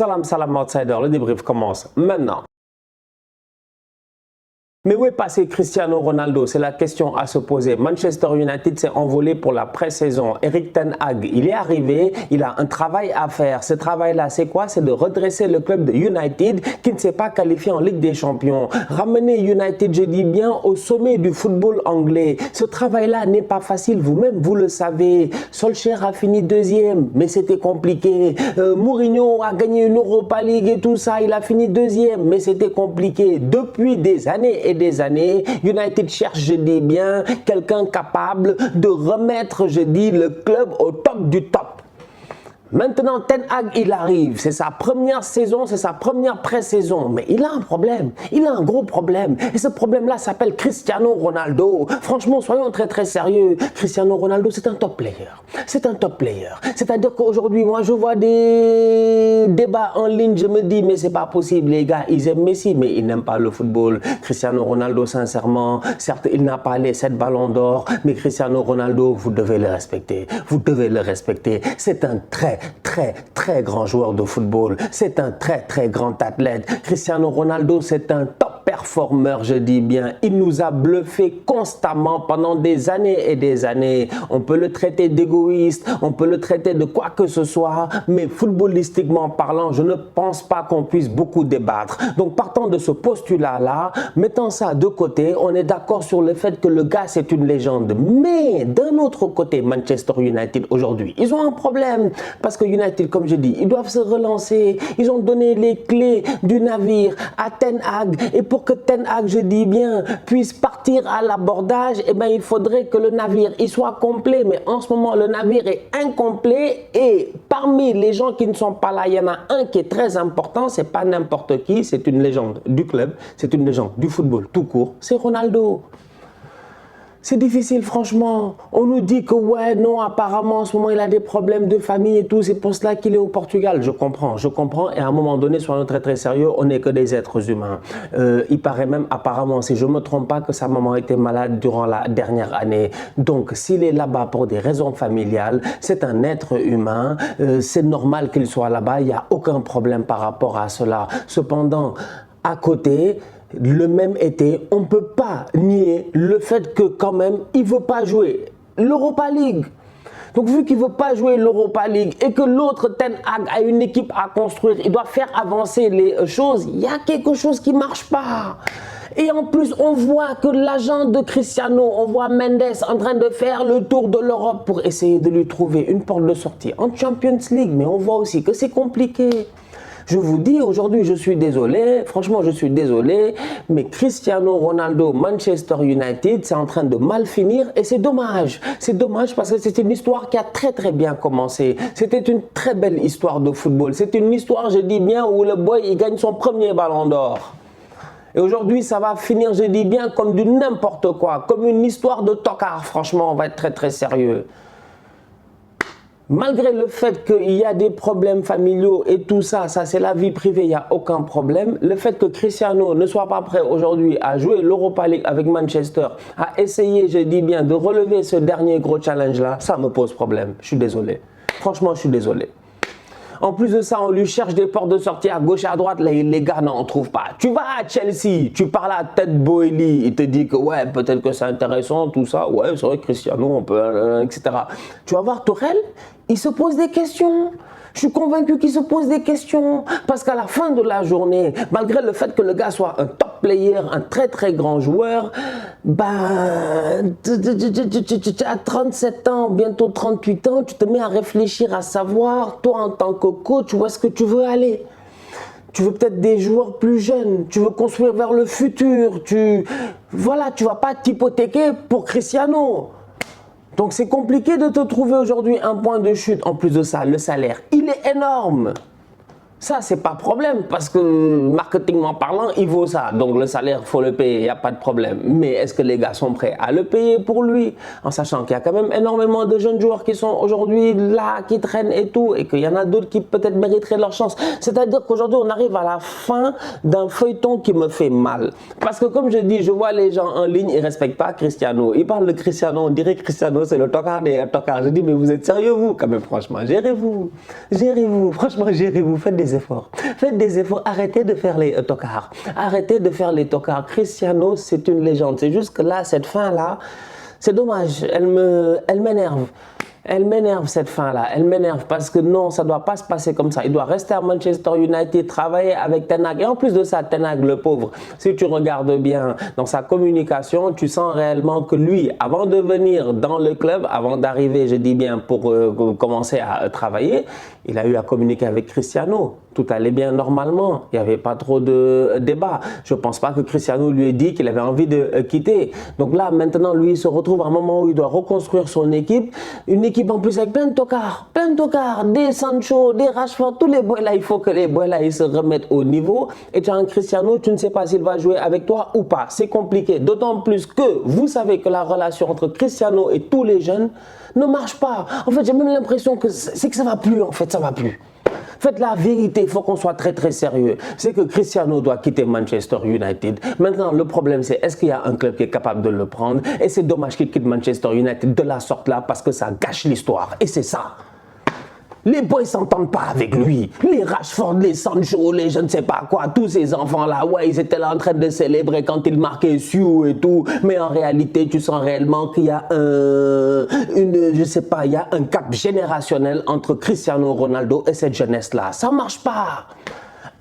Salam, salam outsider, le débrief commence maintenant. Mais où est passé Cristiano Ronaldo? C'est la question à se poser. Manchester United s'est envolé pour la pré-saison. Eric Ten Hag, il est arrivé, il a un travail à faire. Ce travail-là, c'est quoi? C'est de redresser le club de United qui ne s'est pas qualifié en Ligue des Champions. Ramener United, je dis bien, au sommet du football anglais. Ce travail-là n'est pas facile, vous-même, vous le savez. Solskjaer a fini deuxième, mais c'était compliqué. Mourinho a gagné une Europa League et tout ça, il a fini deuxième, mais c'était compliqué. Depuis des années et des années, United cherche, je dis bien, quelqu'un capable de remettre, je dis, le club au top du top. Maintenant, Ten Hag, il arrive, c'est sa première saison, c'est sa première pré-saison, mais il a un problème, il a un gros problème, et ce problème-là s'appelle Cristiano Ronaldo. Franchement, soyons très sérieux, Cristiano Ronaldo, c'est un top player, c'est un top player, c'est-à-dire qu'aujourd'hui, moi, je vois des débats en ligne, je me dis, mais c'est pas possible, les gars, ils aiment Messi, mais ils n'aiment pas le football. Cristiano Ronaldo, sincèrement, certes, il n'a pas les 7 ballons d'or, mais Cristiano Ronaldo, vous devez le respecter, vous devez le respecter, c'est un très grand joueur de football. C'est un très grand athlète. Cristiano Ronaldo, c'est un top performeur, je dis bien. Il nous a bluffé constamment pendant des années et des années. On peut le traiter d'égoïste, on peut le traiter de quoi que ce soit, mais footballistiquement parlant, je ne pense pas qu'on puisse beaucoup débattre. Donc partant de ce postulat-là, mettant ça de côté, on est d'accord sur le fait que le gars, c'est une légende. Mais d'un autre côté, Manchester United aujourd'hui, ils ont un problème. Parce que United, comme je dis, ils doivent se relancer. Ils ont donné les clés du navire à Ten Hag. Et pour que Ten Hag, je dis bien, puisse partir à l'abordage, eh ben, il faudrait que le navire il soit complet. Mais en ce moment, le navire est incomplet. Et parmi les gens qui ne sont pas là, il y en a un qui est très important. C'est pas n'importe qui. C'est une légende du club. C'est une légende du football tout court. C'est Ronaldo. C'est difficile, franchement. On nous dit que, ouais, non, apparemment, en ce moment, il a des problèmes de famille et tout. C'est pour cela qu'il est au Portugal. Je comprends. Et à un moment donné, soyons très sérieux, on n'est que des êtres humains. Il paraît même, apparemment, si je ne me trompe pas, que sa maman était malade durant la dernière année. Donc, s'il est là-bas pour des raisons familiales, c'est un être humain. C'est normal qu'il soit là-bas. Il n'y a aucun problème par rapport à cela. Cependant, à côté, le même été, on ne peut pas nier le fait que quand même, il ne veut pas jouer l'Europa League. Donc vu qu'il ne veut pas jouer l'Europa League et que l'autre Ten Hag a une équipe à construire, il doit faire avancer les choses, il y a quelque chose qui ne marche pas. Et en plus, on voit que l'agent de Cristiano, on voit Mendes en train de faire le tour de l'Europe pour essayer de lui trouver une porte de sortie en Champions League. Mais on voit aussi que c'est compliqué. Je vous dis, aujourd'hui, je suis désolé, franchement, je suis désolé, mais Cristiano Ronaldo, Manchester United, c'est en train de mal finir et c'est dommage. C'est dommage parce que c'est une histoire qui a très bien commencé. C'était une très belle histoire de football. C'est une histoire, je dis bien, où le boy, il gagne son premier ballon d'or. Et aujourd'hui, ça va finir, je dis bien, comme du n'importe quoi, comme une histoire de tocard. Franchement, on va être très sérieux. Malgré le fait qu'il y a des problèmes familiaux et tout ça, ça c'est la vie privée, il n'y a aucun problème. Le fait que Cristiano ne soit pas prêt aujourd'hui à jouer l'Europa League avec Manchester, à essayer, je dis bien, de relever ce dernier gros challenge-là, ça me pose problème. Je suis désolé. Franchement, je suis désolé. En plus de ça, on lui cherche des portes de sortie à gauche et à droite. Là, les gars n'en trouvent pas. Tu vas à Chelsea, tu parles à Ted Boehly, il te dit que ouais, peut-être que c'est intéressant, tout ça. Ouais, c'est vrai, Cristiano, on peut, etc. Tu vas voir Tourelle, il se pose des questions. Je suis convaincu qu'il se pose des questions. Parce qu'à la fin de la journée, malgré le fait que le gars soit un top player, un très grand joueur, bah, tu as 37 ans, bientôt 38 ans, tu te mets à réfléchir à savoir, toi en tant que coach, où est-ce que tu veux aller? Tu veux peut-être des joueurs plus jeunes, tu veux construire vers le futur, voilà, tu vas pas t'hypothéquer pour Cristiano. Donc c'est compliqué de te trouver aujourd'hui un point de chute. En plus de ça, le salaire, il est énorme. Ça, c'est pas problème parce que marketingment parlant, il vaut ça. Donc le salaire, il faut le payer, il n'y a pas de problème. Mais est-ce que les gars sont prêts à le payer pour lui? En sachant qu'il y a quand même énormément de jeunes joueurs qui sont aujourd'hui là, qui traînent et tout, et qu'il y en a d'autres qui peut-être mériteraient leur chance. C'est-à-dire qu'aujourd'hui, on arrive à la fin d'un feuilleton qui me fait mal. Parce que comme je dis, je vois les gens en ligne, ils ne respectent pas Cristiano. Ils parlent de Cristiano, on dirait que Cristiano, c'est le tocard des tocards. Je dis, mais vous êtes sérieux, vous? Quand même, franchement, gérez-vous. Gérez-vous. Franchement, gérez-vous. Faites des des efforts. Faites des efforts. Arrêtez de faire les tocards. Arrêtez de faire les tocards. Cristiano, c'est une légende. C'est juste que là, cette fin-là, c'est dommage. Elle m'énerve. Elle m'énerve cette fin-là, elle m'énerve parce que non, ça ne doit pas se passer comme ça. Il doit rester à Manchester United, travailler avec Ten Hag. Et en plus de ça, Ten Hag, le pauvre, si tu regardes bien dans sa communication, tu sens réellement que lui, avant de venir dans le club, avant d'arriver, je dis bien, pour commencer à travailler, il a eu à communiquer avec Cristiano. Tout allait bien normalement, il n'y avait pas trop de débat. Je ne pense pas que Cristiano lui ait dit qu'il avait envie de quitter. Donc là, maintenant, lui, il se retrouve à un moment où il doit reconstruire son équipe. Une équipe en plus avec plein de tocards, des Sancho, des Rashford, tous les boys là, il faut que les boys là, ils se remettent au niveau. Et tu as un Cristiano, tu ne sais pas s'il va jouer avec toi ou pas. C'est compliqué, d'autant plus que vous savez que la relation entre Cristiano et tous les jeunes ne marche pas. En fait, j'ai même l'impression que c'est que ça va plus, en fait, ça va plus. Faites la vérité, il faut qu'on soit très très sérieux. C'est que Cristiano doit quitter Manchester United. Maintenant, le problème c'est est-ce qu'il y a un club qui est capable de le prendre? Et c'est dommage qu'il quitte Manchester United de la sorte là parce que ça gâche l'histoire. Et c'est ça. Les boys ne s'entendent pas avec lui. Les Rashford, les Sancho, les je ne sais pas quoi, tous ces enfants-là, ouais, ils étaient là en train de célébrer quand ils marquaient Sioux et tout. Mais en réalité, tu sens réellement qu'il y a je sais pas, il y a un cap générationnel entre Cristiano Ronaldo et cette jeunesse-là. Ça marche pas.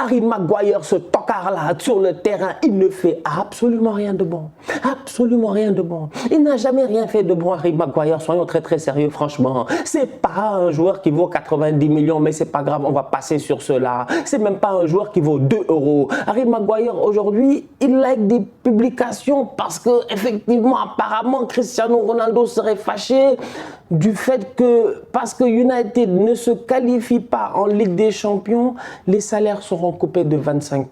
Harry Maguire, ce tocard-là, sur le terrain, il ne fait absolument rien de bon. Absolument rien de bon. Il n'a jamais rien fait de bon, Harry Maguire. Soyons très très sérieux, franchement. C'est pas un joueur qui vaut 90 millions, mais c'est pas grave, on va passer sur cela. C'est même pas un joueur qui vaut 2 euros. Harry Maguire, aujourd'hui, il like des publications parce que, effectivement, apparemment, Cristiano Ronaldo serait fâché du fait que, parce que United ne se qualifie pas en Ligue des Champions, les salaires seront coupés de 25%.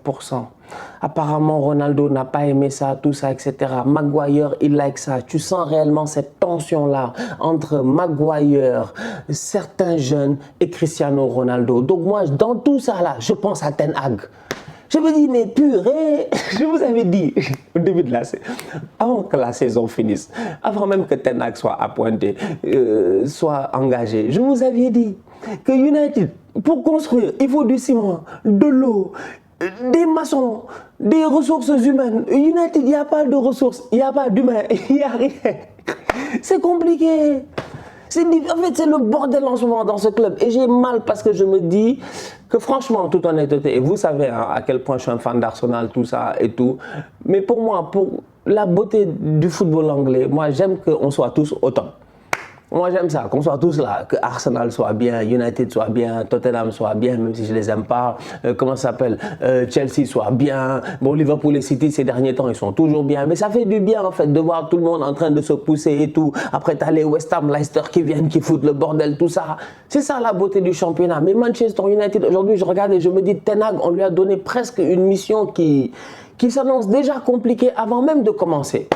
Apparemment, Ronaldo n'a pas aimé ça, tout ça, etc. Maguire, il like ça. Tu sens réellement cette tension-là entre Maguire, certains jeunes et Cristiano Ronaldo. Donc moi, dans tout ça là, je pense à Ten Hag. Je me dis, mais purée, je vous avais dit au début de la saison, avant que la saison finisse, avant même que Ten Hag soit appointé, soit engagé, je vous avais dit que United, pour construire, il faut du ciment, de l'eau, des maçons, des ressources humaines. United, il n'y a pas de ressources, il n'y a pas d'humains, il n'y a rien. C'est compliqué. En fait, c'est le bordel en ce moment dans ce club. Et j'ai mal parce que je me dis que franchement, en toute honnêteté, et vous savez hein, à quel point je suis un fan d'Arsenal, tout ça et tout. Mais pour moi, pour la beauté du football anglais, moi j'aime qu'on soit tous autant. Moi j'aime ça, qu'on soit tous là, que Arsenal soit bien, United soit bien, Tottenham soit bien, même si je les aime pas, comment ça s'appelle, Chelsea soit bien, bon Liverpool et City ces derniers temps ils sont toujours bien, mais ça fait du bien en fait de voir tout le monde en train de se pousser et tout, après t'as les West Ham, Leicester qui viennent, qui foutent le bordel, tout ça, c'est ça la beauté du championnat. Mais Manchester United aujourd'hui je regarde et je me dis Ten Hag, on lui a donné presque une mission qui s'annonce déjà compliquée avant même de commencer.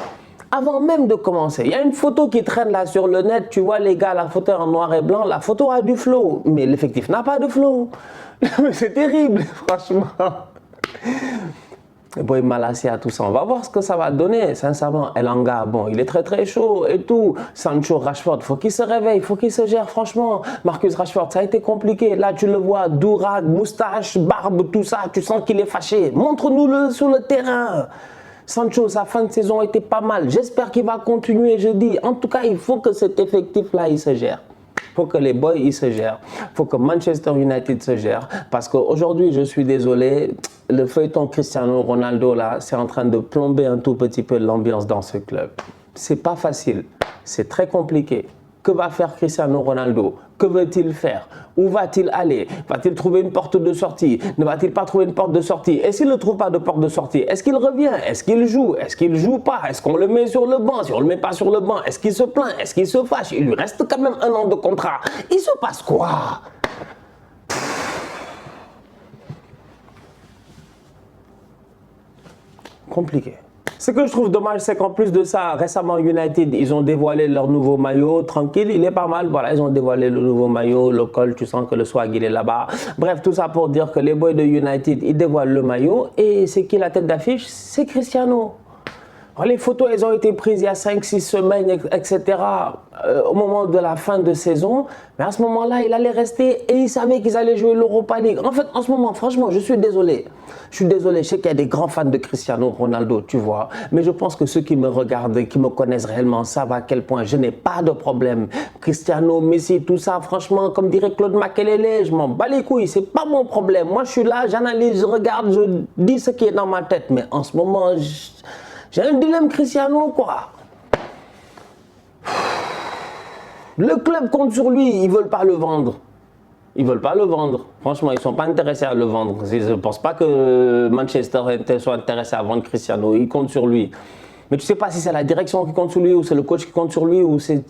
Avant même de commencer, il y a une photo qui traîne là sur le net, tu vois les gars, la photo en noir et blanc, la photo a du flow, mais l'effectif n'a pas de flow. Mais c'est terrible, franchement. Boy Malacia, tout ça, on va voir ce que ça va donner, sincèrement. Elanga, bon, il est très très chaud et tout. Sancho, Rashford, faut qu'il se réveille, faut qu'il se gère, franchement. Marcus Rashford, ça a été compliqué. Là, tu le vois, dourag, moustache, barbe, tout ça, tu sens qu'il est fâché. Montre-nous-le sur le terrain. Sancho, sa fin de saison était pas mal. J'espère qu'il va continuer, je dis. En tout cas, il faut que cet effectif-là, il se gère. Il faut que les boys, ils se gèrent. Il faut que Manchester United se gère. Parce qu'aujourd'hui, je suis désolé, le feuilleton Cristiano Ronaldo, là, c'est en train de plomber un tout petit peu l'ambiance dans ce club. C'est pas facile. C'est très compliqué. Que va faire Cristiano Ronaldo? Que veut-il faire? Où va-t-il aller? Va-t-il trouver une porte de sortie? Ne va-t-il pas trouver une porte de sortie? Et s'il ne trouve pas de porte de sortie, est-ce qu'il revient? Est-ce qu'il joue? Est-ce qu'il ne joue pas? Est-ce qu'on le met sur le banc? Si on ne le met pas sur le banc, est-ce qu'il se plaint? Est-ce qu'il se fâche? Il lui reste quand même 1 an de contrat. Il se passe quoi? Compliqué. Ce que je trouve dommage, c'est qu'en plus de ça, récemment United, ils ont dévoilé leur nouveau maillot, tranquille, il est pas mal, voilà, ils ont dévoilé le nouveau maillot, le col, tu sens que le swag il est là-bas. Bref, tout ça pour dire que les boys de United, ils dévoilent le maillot et c'est qui la tête d'affiche? C'est Cristiano. Les photos, elles ont été prises il y a 5-6 semaines, etc., au moment de la fin de saison. Mais à ce moment-là, il allait rester et il savait qu'ils allaient jouer l'Europa League. En fait, en ce moment, franchement, je suis désolé. Je suis désolé. Je sais qu'il y a des grands fans de Cristiano Ronaldo, tu vois. Mais je pense que ceux qui me regardent, qui me connaissent réellement, savent à quel point je n'ai pas de problème. Cristiano, Messi, tout ça, franchement, comme dirait Claude Makelele, je m'en bats les couilles. C'est pas mon problème. Moi, je suis là, j'analyse, je regarde, je dis ce qui est dans ma tête. Mais en ce moment, j'ai un dilemme Cristiano, quoi. Le club compte sur lui, ils ne veulent pas le vendre. Ils ne veulent pas le vendre. Franchement, ils ne sont pas intéressés à le vendre. Je ne pense pas que Manchester soit intéressé à vendre Cristiano. Ils comptent sur lui. Mais tu ne sais pas si c'est la direction qui compte sur lui ou c'est le coach qui compte sur lui ou c'est...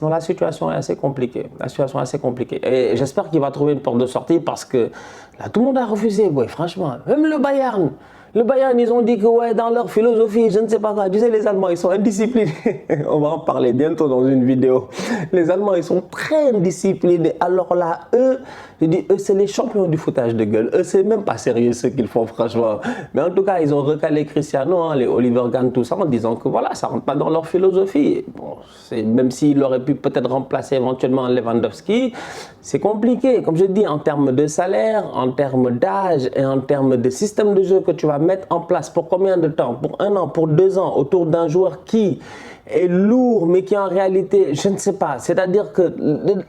Non, la situation est assez compliquée. La situation est assez compliquée. Et j'espère qu'il va trouver une porte de sortie parce que là, tout le monde a refusé. Ouais, franchement, même le Bayern. Le Bayern, ils ont dit que ouais, dans leur philosophie, je ne sais pas quoi. Tu sais, les Allemands, ils sont indisciplinés. On va en parler bientôt dans une vidéo. Les Allemands, ils sont très indisciplinés. Alors là, eux, je dis, eux, c'est les champions du foutage de gueule. Eux, c'est même pas sérieux ce qu'ils font, franchement. Mais en tout cas, ils ont recalé Cristiano, hein, les Oliver Kahn, tout ça, en disant que voilà, ça rentre pas dans leur philosophie. Bon, même s'il aurait pu peut-être remplacer éventuellement Lewandowski, c'est compliqué. Comme je dis, en termes de salaire, en termes d'âge et en termes de système de jeu que tu vas mettre en place pour combien de temps? Pour 1 an, pour 2 ans, autour d'un joueur qui est lourd, mais qui en réalité, je ne sais pas. C'est-à-dire que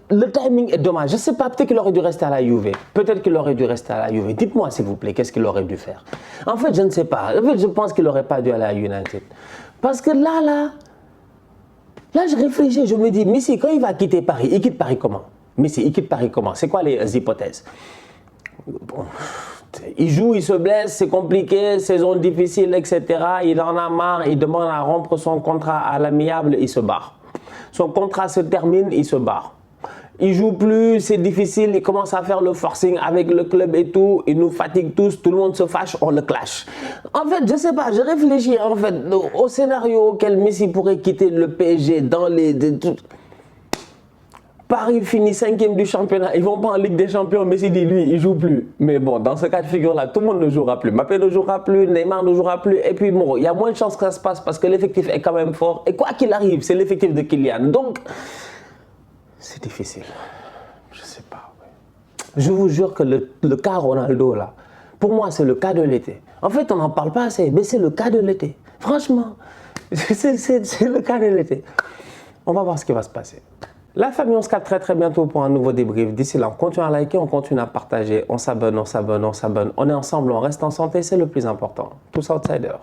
le timing est dommage. Je ne sais pas, peut-être qu'il aurait dû rester à la Juve. Peut-être qu'il aurait dû rester à la Juve. Dites-moi, s'il vous plaît, qu'est-ce qu'il aurait dû faire? En fait, je ne sais pas. En fait, je pense qu'il n'aurait pas dû aller à United. Parce que là, je réfléchis, je me dis, Messi, quand il va quitter Paris, il quitte Paris comment? Messi, il quitte Paris comment? C'est quoi les hypothèses? Bon, il joue, il se blesse, c'est compliqué, saison difficile, etc. Il en a marre, il demande à rompre son contrat à l'amiable, il se barre. Son contrat se termine, il se barre. Il joue plus, c'est difficile, il commence à faire le forcing avec le club et tout, il nous fatigue tous, tout le monde se fâche, on le clash. En fait, je sais pas, je réfléchis en fait au scénario auquel Messi pourrait quitter le PSG dans les... Paris finit 5e du championnat, ils vont pas en Ligue des Champions, Messi dit lui, il joue plus. Mais bon, dans ce cas de figure-là, tout le monde ne jouera plus. Mbappé ne jouera plus, Neymar ne jouera plus. Et puis bon, il y a moins de chances que ça se passe parce que l'effectif est quand même fort. Et quoi qu'il arrive, c'est l'effectif de Kylian. Donc, c'est difficile. Je sais pas. Je vous jure que le cas Ronaldo, là, pour moi, c'est le cas de l'été. En fait, on n'en parle pas assez, mais c'est le cas de l'été. Franchement, c'est le cas de l'été. On va voir ce qui va se passer. La famille, on se capte très très bientôt pour un nouveau débrief. D'ici là, on continue à liker, on continue à partager, on s'abonne, on s'abonne, on s'abonne. On est ensemble, on reste en santé, c'est le plus important. Tous outsiders.